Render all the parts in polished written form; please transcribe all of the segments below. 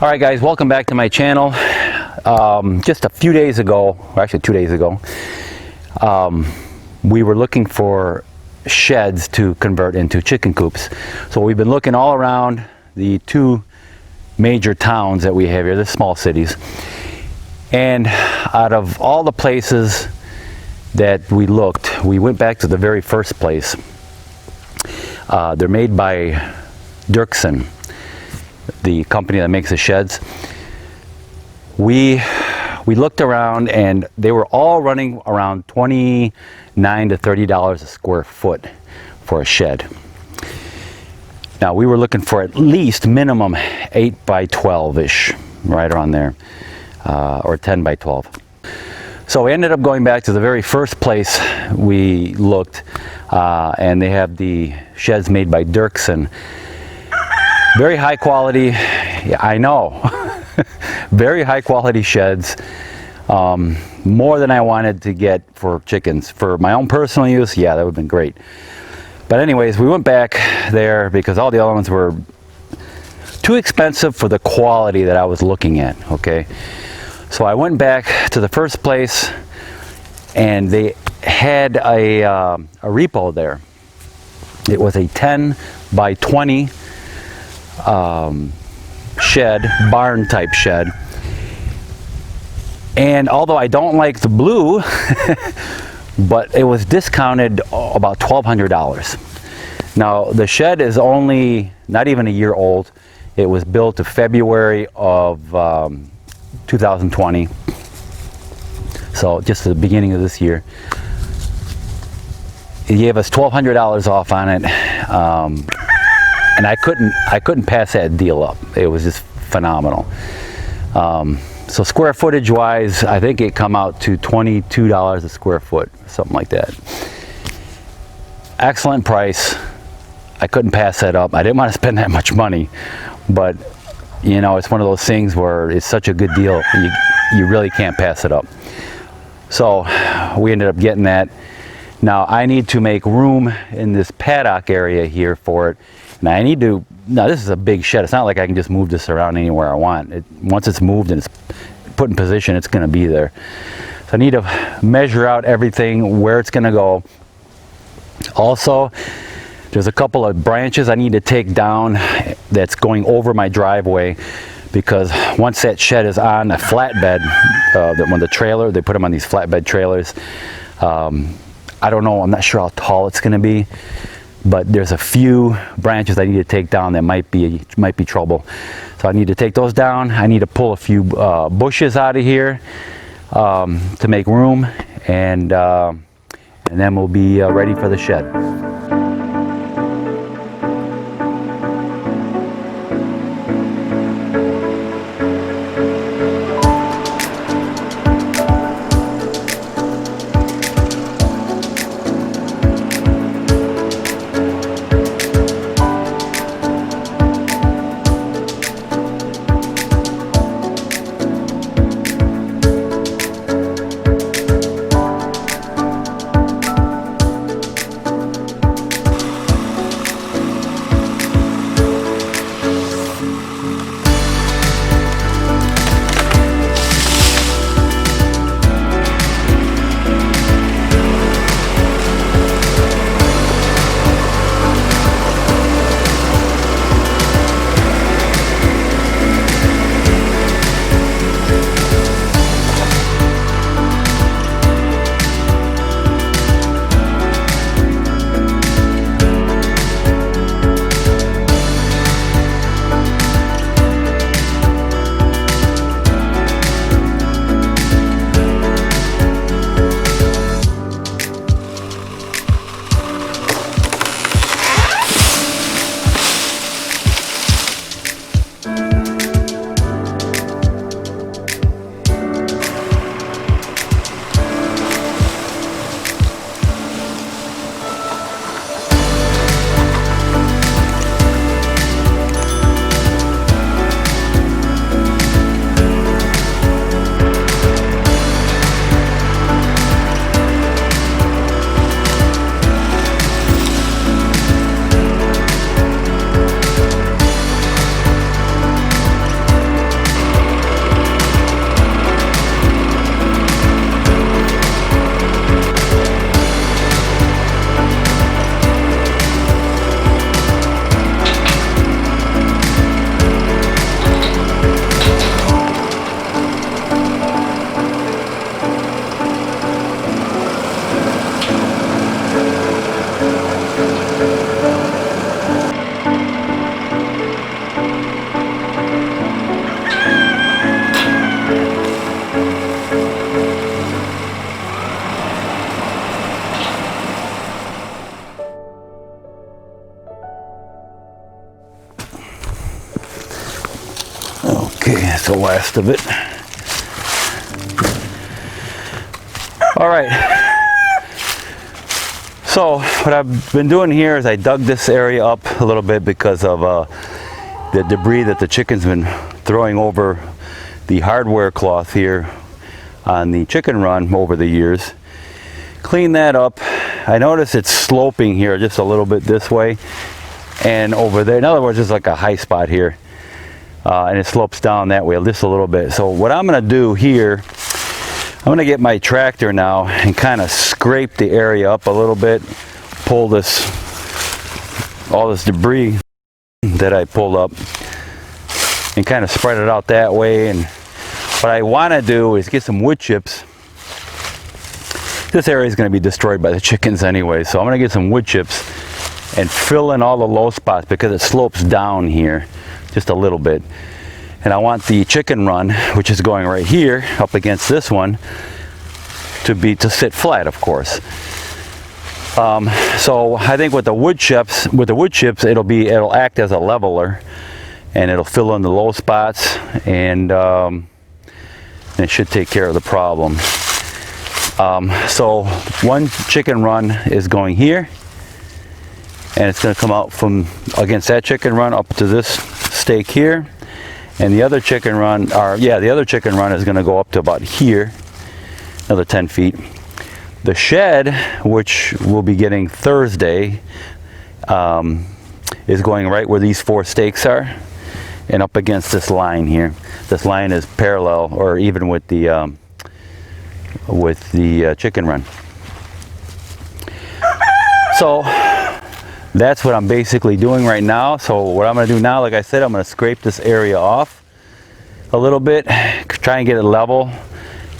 All right, guys, welcome back to my channel. Just a few days ago, or actually 2 days ago, we were looking for sheds to convert into chicken coops. So we've been looking all around the two major towns that we have here, the small cities. And out of all the places that we looked, we went back to the very first place. They're made by Dirksen, the company that makes the sheds. We looked around and they were all running around $29 to $30 a square foot for a shed. Now we were looking for at least minimum 8 by 12-ish, right around there, or 10 by 12. So we ended up going back to the very first place we looked, and they have the sheds made by Dirksen. Very high quality, yeah, I know, very high quality sheds, more than I wanted to get for chickens. For my own personal use, yeah, that would have been great. But anyways, we went back there because all the other ones were too expensive for the quality that I was looking at, okay? So I went back to the first place and they had a repo there. It was a 10 by 20 shed, barn type shed. And although I don't like the blue, but it was discounted about $1,200. Now the shed is only not even a year old. It was built in February of 2020. So just the beginning of this year. He gave us $1,200 off on it. And I couldn't pass that deal up. It was just phenomenal. So square footage wise, I think it come out to $22 a square foot, something like that. Excellent price. I couldn't pass that up. I didn't want to spend that much money, but you know, it's one of those things where it's such a good deal, you really can't pass it up. So we ended up getting that. Now I need to make room in this paddock area here for it. And I need to, now this is a big shed. It's not like I can just move this around anywhere I want. Once it's moved and it's put in position, it's going to be there. So I need to measure out everything, where it's going to go. Also, there's a couple of branches I need to take down that's going over my driveway, because once that shed is on a flatbed, when the trailer, they put them on these flatbed trailers. I don't know, I'm not sure how tall it's going to be. But there's a few branches I need to take down that might be trouble. So I need to take those down. I need to pull a few bushes out of here to make room, and then we'll be ready for the shed. Okay, that's the last of it. All right. So what I've been doing here is I dug this area up a little bit because of the debris that the chicken's been throwing over the hardware cloth here on the chicken run over the years. Clean that up. I notice it's sloping here just a little bit this way and over there. In other words, there's like a high spot here. And it slopes down that way just a little bit. So what I'm going to do here, I'm going to get my tractor now and kind of scrape the area up a little bit, pull this, all this debris that I pulled up and kind of spread it out that way. And what I want to do is get some wood chips. This area is going to be destroyed by the chickens anyway, so I'm going to get some wood chips and fill in all the low spots because it slopes down here just a little bit. And I want the chicken run, which is going right here up against this one, to sit flat, of course. So I think with the wood chips, it'll act as a leveler, and it'll fill in the low spots, and it should take care of the problem. So one chicken run is going here, and it's going to come out from against that chicken run up to this stake here, and the other chicken run, the other chicken run is going to go up to about here, another 10 feet. The shed, which we'll be getting Thursday, is going right where these 4 stakes are, and up against this line here. This line is parallel, or even with the chicken run. So that's what I'm basically doing right now. So what I'm going to do now, like I said, I'm going to scrape this area off a little bit, try and get it level,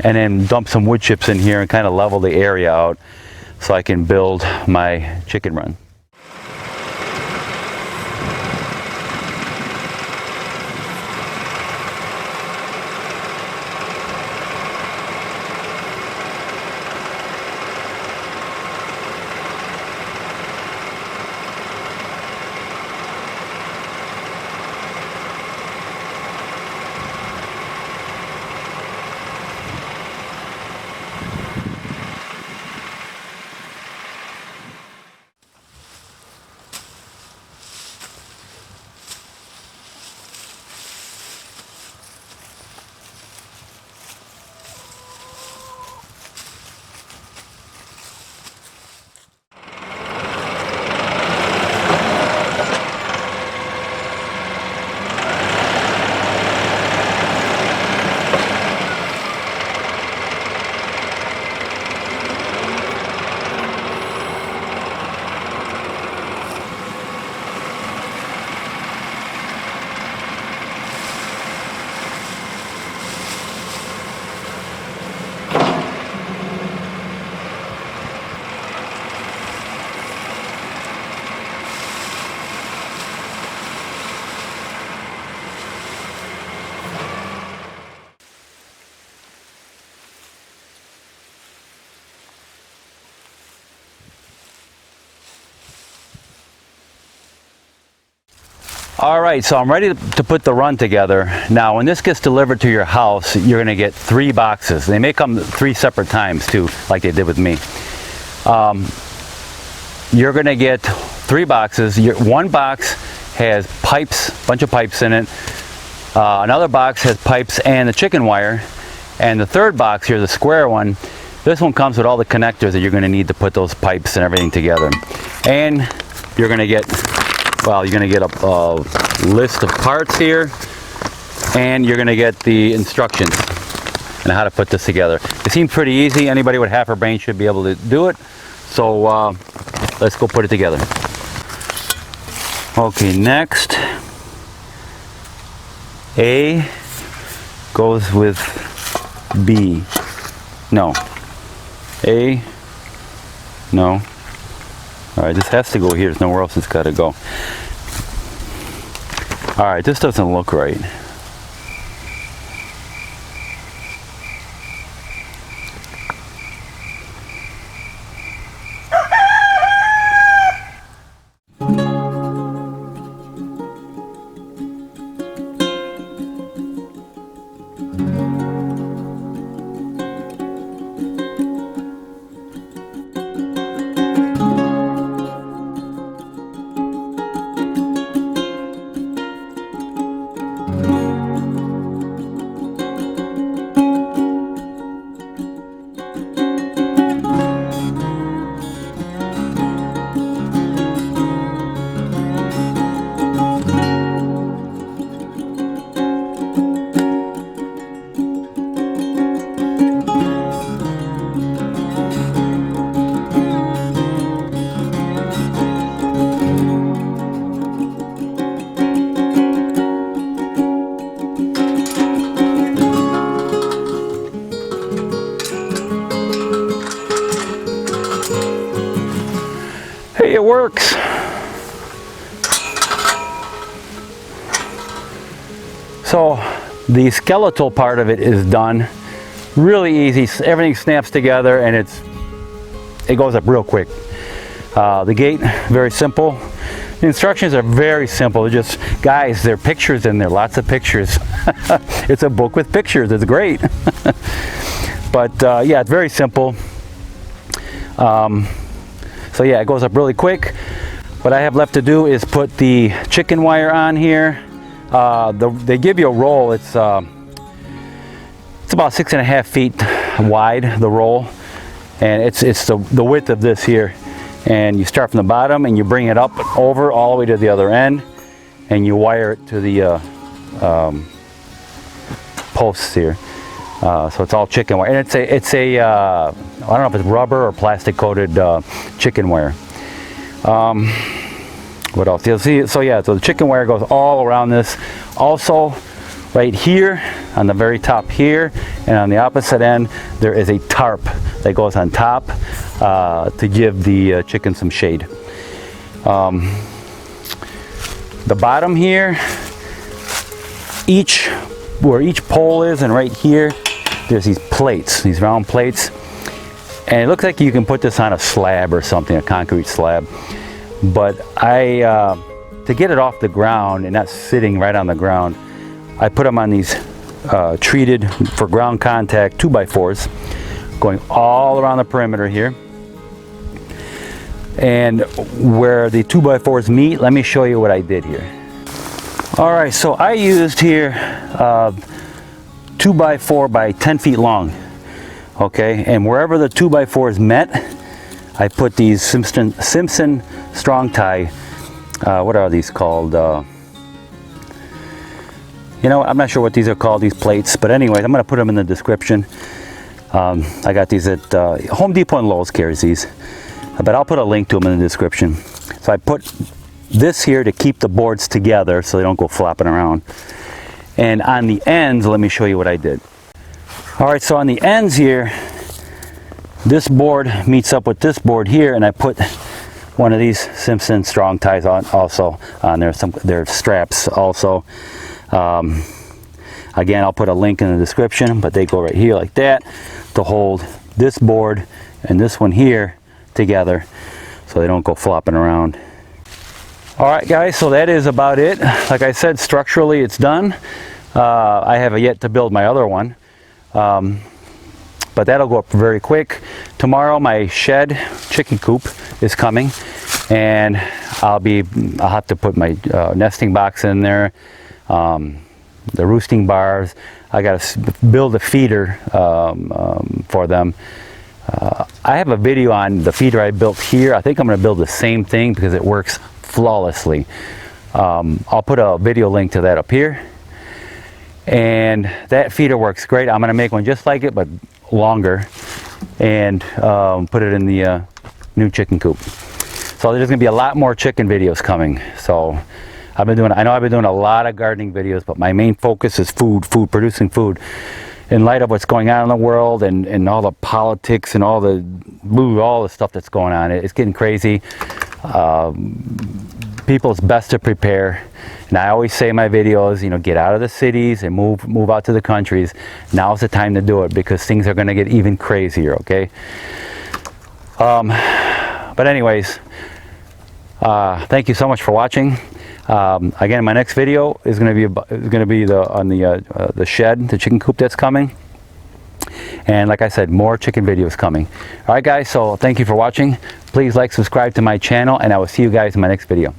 and then dump some wood chips in here and kind of level the area out so I can build my chicken run. All right, so I'm ready to put the run together. Now, when this gets delivered to your house, you're gonna get 3 boxes. They may come 3 separate times too, like they did with me. You're gonna get 3 boxes. One box has pipes, a bunch of pipes in it. Another box has pipes and the chicken wire. And the third box here, the square one, this one comes with all the connectors that you're gonna need to put those pipes and everything together. And you're gonna get a list of parts here, and you're going to get the instructions on how to put this together. It seems pretty easy. Anybody with half a brain should be able to do it. So let's go put it together. Okay, next, A goes with B. No. A. No. Alright, this has to go here. There's nowhere else it's got to go. Alright, this doesn't look right. Hey, it works. So the skeletal part of it is done. Really easy. Everything snaps together and it goes up real quick. The gate, very simple. The instructions are very simple. They're just, guys, there are pictures in there, lots of pictures. It's a book with pictures. It's great. But yeah, it's very simple. So yeah, it goes up really quick. What I have left to do is put the chicken wire on here. They give you a roll. It's about 6.5 feet wide, the roll, and it's the width of this here. And you start from the bottom and you bring it up over all the way to the other end, and you wire it to the posts here. So it's all chicken wire, and it's a I don't know if it's rubber or plastic coated chicken wire. What else? You'll see. So yeah, so the chicken wire goes all around this. Also, right here on the very top here, and on the opposite end, there is a tarp that goes on top to give the chicken some shade. The bottom here, where each pole is, and right here, there's these plates, these round plates, and it looks like you can put this on a slab or something, a concrete slab. But to get it off the ground and not sitting right on the ground, I put them on these treated for ground contact 2x4s, going all around the perimeter here. And where the 2x4s meet, let me show you what I did here. All right, so I used here 2x4 by 10 feet long, okay? And wherever the 2x4s met, I put these Simpson strong tie, what are these called? You know, I'm not sure what these are called, these plates, but anyways, I'm gonna put them in the description. I got these at Home Depot and Lowe's carries these, but I'll put a link to them in the description. So I put this here to keep the boards together so they don't go flopping around. And on the ends, let me show you what I did. All right, so on the ends here, this board meets up with this board here, and I put one of these Simpson strong ties on also on there. Their straps also. Again, I'll put a link in the description, but they go right here like that to hold this board and this one here together so they don't go flopping around. All right, guys, so that is about it. Like I said, structurally it's done. I have yet to build my other one, but that'll go up very quick. Tomorrow my shed chicken coop is coming, and I'll have to put my nesting box in there, the roosting bars. I got to build a feeder for them. I have a video on the feeder I built here. I think I'm going to build the same thing because it works flawlessly. I'll put a video link to that up here, and that feeder works great. I'm going to make one just like it but longer, and put it in the new chicken coop. So there's going to be a lot more chicken videos coming. So I know I've been doing a lot of gardening videos, but my main focus is producing food. In light of what's going on in the world and all the politics and all the stuff that's going on, it's getting crazy. People, it's best to prepare. And I always say in my videos, you know, get out of the cities and move out to the countries. Now's the time to do it because things are going to get even crazier, okay? But anyways, thank you so much for watching. Again, my next video is going to be the shed, the chicken coop that's coming. And like I said, more chicken videos coming. All right, guys, so thank you for watching. Please like, subscribe to my channel, and I will see you guys in my next video.